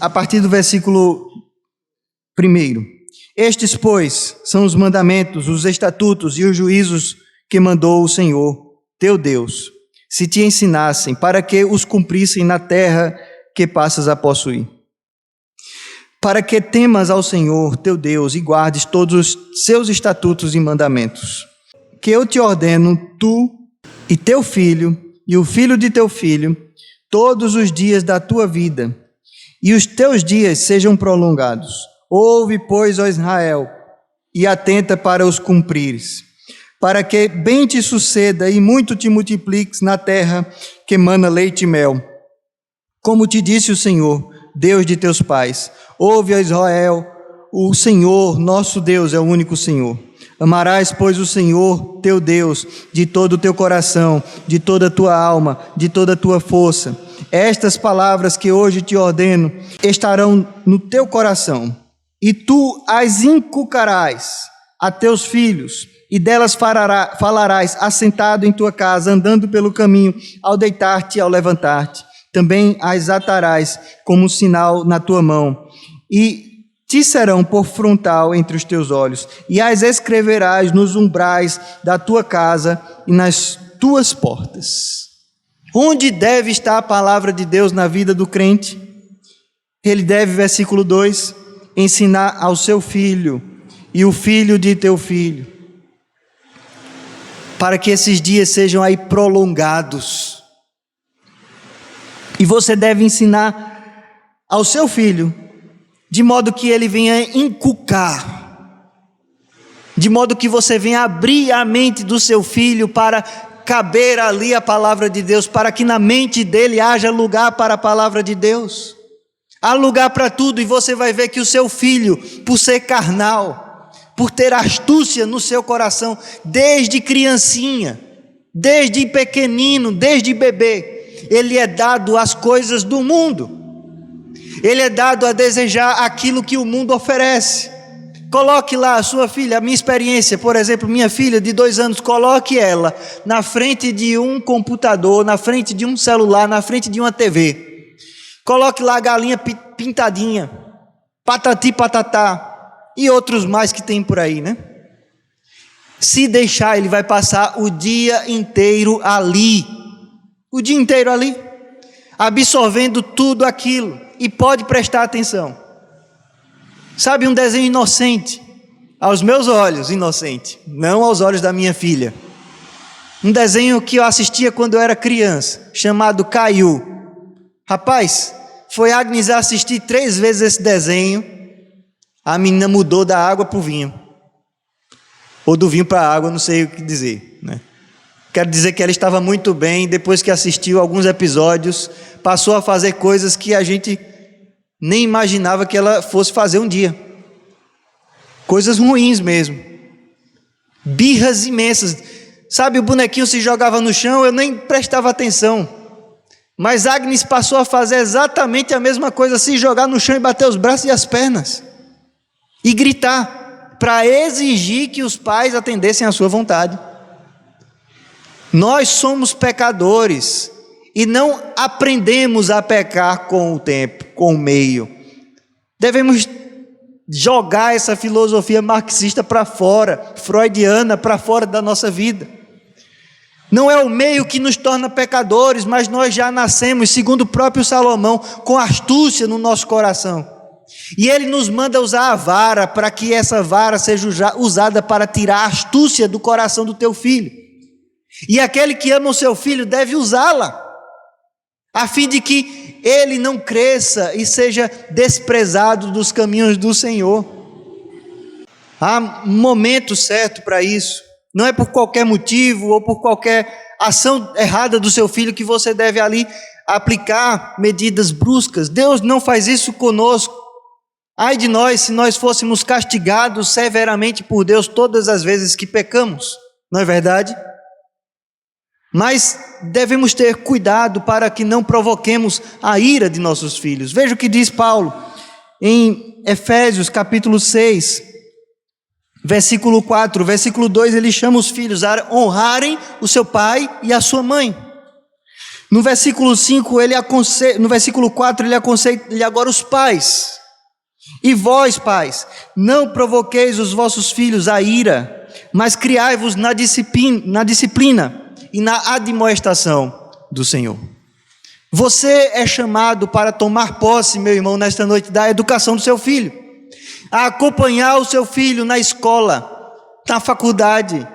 a partir do versículo 1. Estes, pois, são os mandamentos, os estatutos e os juízos que mandou o Senhor, teu Deus, se te ensinassem, para que os cumprissem na terra que passas a possuir. Para que temas ao Senhor, teu Deus, e guardes todos os seus estatutos e mandamentos, que eu te ordeno, tu e teu filho, e o filho de teu filho, todos os dias da tua vida, e os teus dias sejam prolongados. Ouve, pois, ó Israel, e atenta para os cumprires, para que bem te suceda e muito te multipliques na terra que mana leite e mel. Como te disse o Senhor, Deus de teus pais. Ouve, ó Israel, o Senhor, nosso Deus, é o único Senhor. Amarás, pois, o Senhor, teu Deus, de todo o teu coração, de toda a tua alma, de toda a tua força. Estas palavras que hoje te ordeno estarão no teu coração, e tu as inculcarás a teus filhos, e delas falarás assentado em tua casa, andando pelo caminho, ao deitar-te e ao levantar-te. Também as atarás como sinal na tua mão, e te serão por frontal entre os teus olhos, e as escreverás nos umbrais da tua casa e nas tuas portas. Onde deve estar a palavra de Deus na vida do crente? Ele deve, versículo 2, ensinar ao seu filho e o filho de teu filho, para que esses dias sejam aí prolongados. E você deve ensinar ao seu filho, de modo que ele venha inculcar, de modo que você venha abrir a mente do seu filho para caber ali a palavra de Deus, para que na mente dele haja lugar para a palavra de Deus. Há lugar para tudo, e você vai ver que o seu filho, por ser carnal, por ter astúcia no seu coração, desde criancinha, desde pequenino, desde bebê, ele é dado às coisas do mundo. Ele é dado a desejar aquilo que o mundo oferece. Coloque lá a sua filha, a minha experiência, por exemplo, minha filha de 2 anos, coloque ela na frente de um computador, na frente de um celular, na frente de uma TV. Coloque lá a galinha pintadinha, patati patatá e outros mais que tem por aí, né? Se deixar, ele vai passar o dia inteiro ali, absorvendo tudo aquilo. E pode prestar atenção. Sabe, um desenho inocente, aos meus olhos inocente, não aos olhos da minha filha. Um desenho que eu assistia quando eu era criança, chamado Caiu. Rapaz, foi a Agnes assistir 3 vezes esse desenho, a menina mudou da água para o vinho. Ou do vinho para a água, não sei o que dizer, né? Quero dizer que ela estava muito bem, depois que assistiu alguns episódios, passou a fazer coisas que a gente nem imaginava que ela fosse fazer um dia. Coisas ruins mesmo. Birras imensas. Sabe, o bonequinho se jogava no chão, eu nem prestava atenção. Mas Agnes passou a fazer exatamente a mesma coisa, se jogar no chão e bater os braços e as pernas. E gritar, para exigir que os pais atendessem à sua vontade. Nós somos pecadores e não aprendemos a pecar com o tempo, com o meio. Devemos jogar essa filosofia marxista para fora, freudiana, para fora da nossa vida. Não é o meio que nos torna pecadores, mas nós já nascemos, segundo o próprio Salomão, com astúcia no nosso coração. E ele nos manda usar a vara, para que essa vara seja usada para tirar a astúcia do coração do teu filho. E aquele que ama o seu filho deve usá-la, a fim de que ele não cresça e seja desprezado dos caminhos do Senhor. Há um momento certo para isso. Não é por qualquer motivo ou por qualquer ação errada do seu filho que você deve ali aplicar medidas bruscas. Deus não faz isso conosco. Ai de nós se nós fôssemos castigados severamente por Deus todas as vezes que pecamos, não é verdade? Mas devemos ter cuidado para que não provoquemos a ira de nossos filhos. Veja o que diz Paulo em Efésios capítulo 6, versículo 4, versículo 2, ele chama os filhos a honrarem o seu pai e a sua mãe. No versículo 5, no versículo 4, ele aconselha agora os pais. E vós, pais, não provoqueis os vossos filhos à ira, mas criai-vos na disciplina e na admoestação do Senhor. Você é chamado para tomar posse, meu irmão, nesta noite, da educação do seu filho, a acompanhar o seu filho na escola, na faculdade,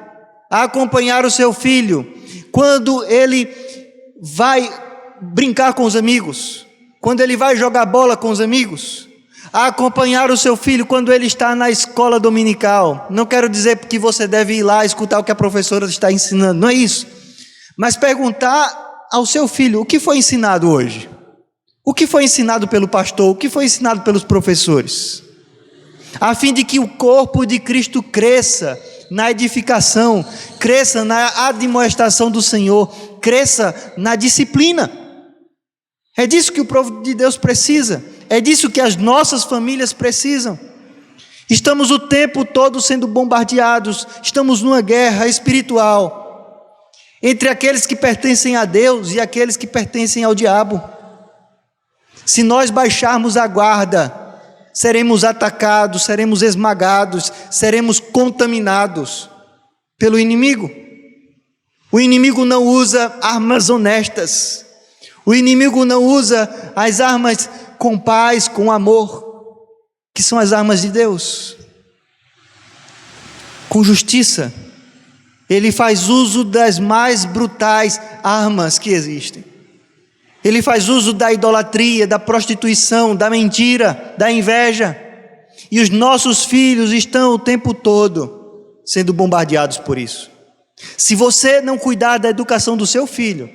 a acompanhar o seu filho quando ele vai brincar com os amigos, quando ele vai jogar bola com os amigos, a acompanhar o seu filho quando ele está na escola dominical. Não quero dizer que você deve ir lá escutar o que a professora está ensinando, não é isso, mas perguntar ao seu filho: o que foi ensinado hoje? O que foi ensinado pelo pastor? O que foi ensinado pelos professores? A fim de que o corpo de Cristo cresça na edificação, cresça na admoestação do Senhor, cresça na disciplina. É disso que o povo de Deus precisa, é disso que as nossas famílias precisam. Estamos o tempo todo sendo bombardeados, estamos numa guerra espiritual entre aqueles que pertencem a Deus e aqueles que pertencem ao diabo. Se nós baixarmos a guarda, seremos atacados, seremos esmagados, seremos contaminados pelo inimigo. O inimigo não usa armas honestas, o inimigo não usa as armas com paz, com amor, que são as armas de Deus, com justiça. Ele faz uso das mais brutais armas que existem. Ele faz uso da idolatria, da prostituição, da mentira, da inveja. E os nossos filhos estão o tempo todo sendo bombardeados por isso. Se você não cuidar da educação do seu filho,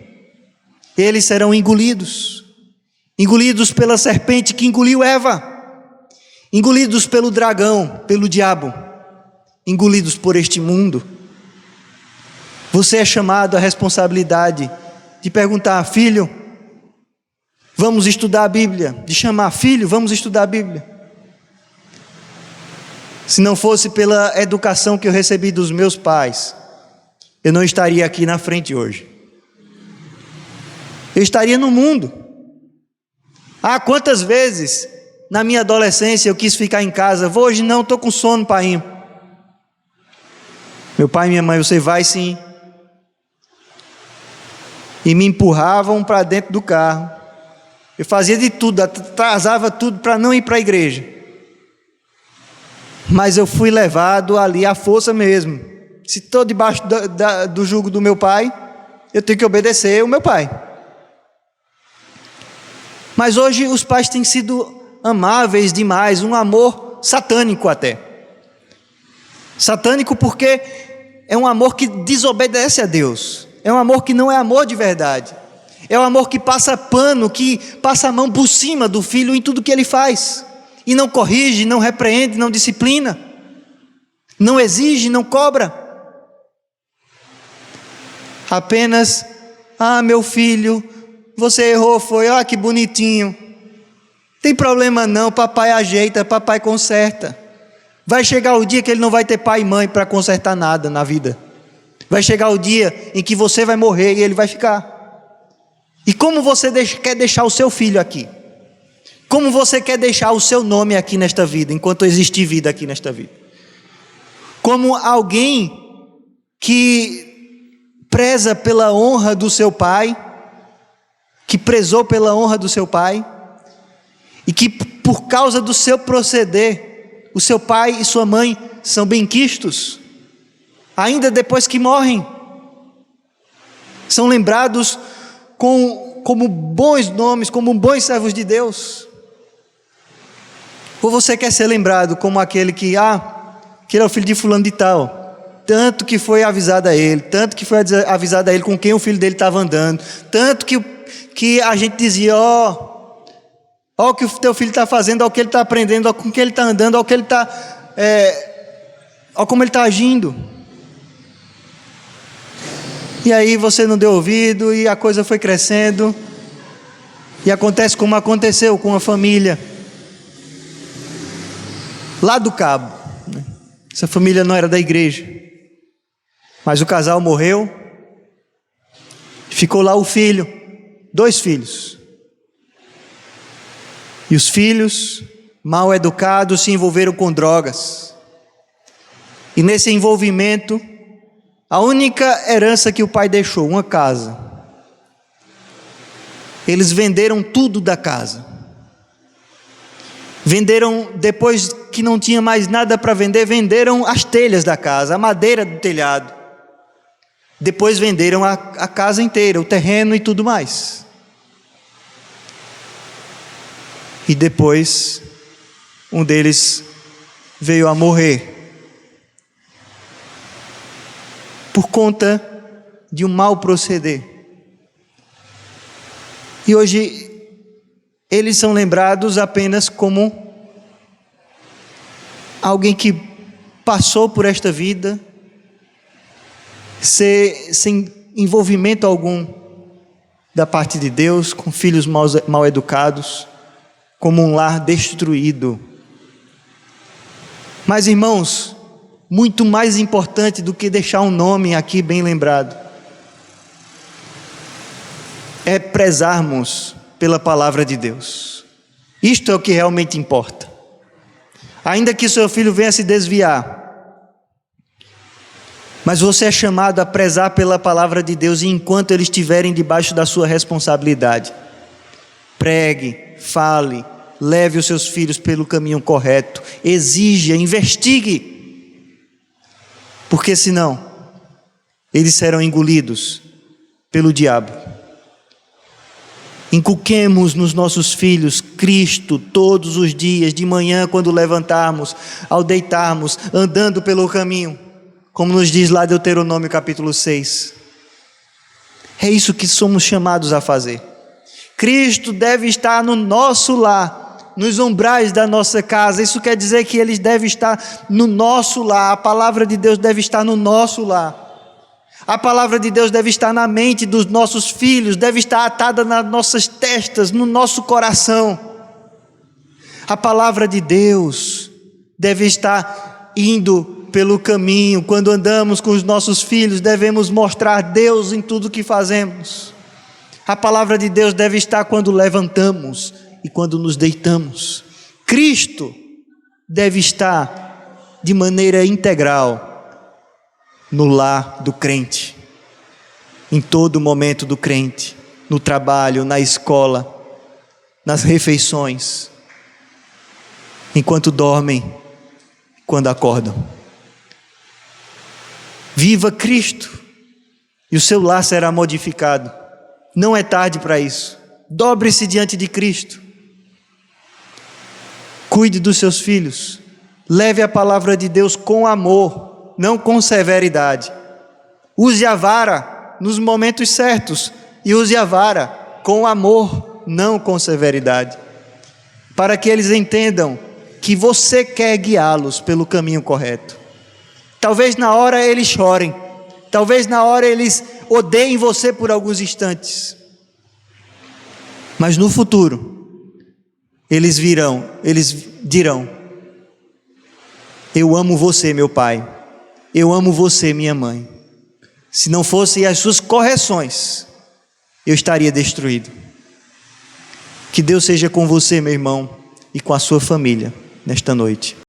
eles serão engolidos pela serpente que engoliu Eva, engolidos pelo dragão, pelo diabo, engolidos por este mundo. Você é chamado à responsabilidade de perguntar: filho, vamos estudar a Bíblia, de chamar: filho, vamos estudar a Bíblia. Se não fosse pela educação que eu recebi dos meus pais, eu não estaria aqui na frente hoje. Eu estaria no mundo. Quantas vezes na minha adolescência eu quis ficar em casa: hoje não, estou com sono, pai. Meu pai e minha mãe: você vai sim. E me empurravam para dentro do carro. Eu fazia de tudo, atrasava tudo para não ir para a igreja. Mas eu fui levado ali à força mesmo. Se estou debaixo do jugo do meu pai, eu tenho que obedecer o meu pai. Mas hoje os pais têm sido amáveis demais, um amor satânico até. Satânico porque é um amor que desobedece a Deus. É um amor que não é amor de verdade. É um amor que passa pano, que passa a mão por cima do filho em tudo que ele faz. E não corrige, não repreende, não disciplina. Não exige, não cobra. Apenas: meu filho, você errou, foi, que bonitinho. Tem problema não, papai ajeita, papai conserta. Vai chegar o dia que ele não vai ter pai e mãe para consertar nada na vida. Vai chegar o dia em que você vai morrer e ele vai ficar. E como você quer deixar o seu filho aqui? Como você quer deixar o seu nome aqui nesta vida, enquanto existir vida aqui nesta vida? Como alguém que preza pela honra do seu pai, que prezou pela honra do seu pai, e que por causa do seu proceder, o seu pai e sua mãe são benquistos, ainda depois que morrem, são lembrados como bons nomes, como bons servos de Deus. Ou você quer ser lembrado como aquele que é o filho de fulano de tal, tanto que foi avisado a ele, tanto que foi avisado a ele com quem o filho dele estava andando, tanto que a gente dizia: ó o que o teu filho está fazendo, ó o que ele está aprendendo, ó com que ele está andando, ó o que ele está, ó como ele está agindo. E aí você não deu ouvido e a coisa foi crescendo, e acontece como aconteceu com a família lá do Cabo. Essa família não era da igreja, mas o casal morreu, ficou lá o filho, 2 filhos. E os filhos, mal educados, se envolveram com drogas. E nesse envolvimento, a única herança que o pai deixou, uma casa. Eles venderam tudo da casa. Venderam, depois que não tinha mais nada para vender, venderam as telhas da casa, a madeira do telhado. Depois venderam a casa inteira, o terreno e tudo mais. E depois, um deles veio a morrer. Por conta de um mau proceder. E hoje, eles são lembrados apenas como alguém que passou por esta vida, sem envolvimento algum da parte de Deus, com filhos mal educados, como um lar destruído. Mas, irmãos, muito mais importante do que deixar um nome aqui bem lembrado, é prezarmos pela palavra de Deus. Isto é o que realmente importa. Ainda que seu filho venha se desviar, mas você é chamado a prezar pela palavra de Deus, e enquanto eles estiverem debaixo da sua responsabilidade, pregue, fale, leve os seus filhos pelo caminho correto, exija, investigue, porque senão eles serão engolidos pelo diabo. Inculquemos nos nossos filhos Cristo todos os dias, de manhã quando levantarmos, ao deitarmos, andando pelo caminho, como nos diz lá Deuteronômio capítulo 6. É isso que somos chamados a fazer. Cristo deve estar no nosso lar, nos umbrais da nossa casa. Isso quer dizer que Ele deve estar no nosso lar. A palavra de Deus deve estar no nosso lar. A palavra de Deus deve estar na mente dos nossos filhos, deve estar atada nas nossas testas, no nosso coração. A palavra de Deus deve estar indo pelo caminho. Quando andamos com os nossos filhos, devemos mostrar Deus em tudo que fazemos. A palavra de Deus deve estar quando levantamos e quando nos deitamos. Cristo deve estar de maneira integral no lar do crente, em todo momento do crente, no trabalho, na escola, nas refeições, enquanto dormem, quando acordam. Viva Cristo e o seu lar será modificado. Não é tarde para isso. Dobre-se diante de Cristo. Cuide dos seus filhos. Leve a palavra de Deus com amor, não com severidade. Use a vara nos momentos certos e use a vara com amor, não com severidade, para que eles entendam que você quer guiá-los pelo caminho correto. Talvez na hora eles chorem, talvez na hora eles odeiem você por alguns instantes, mas no futuro eles dirão: eu amo você, meu pai, eu amo você, minha mãe. Se não fossem as suas correções, eu estaria destruído. Que Deus seja com você, meu irmão, e com a sua família nesta noite.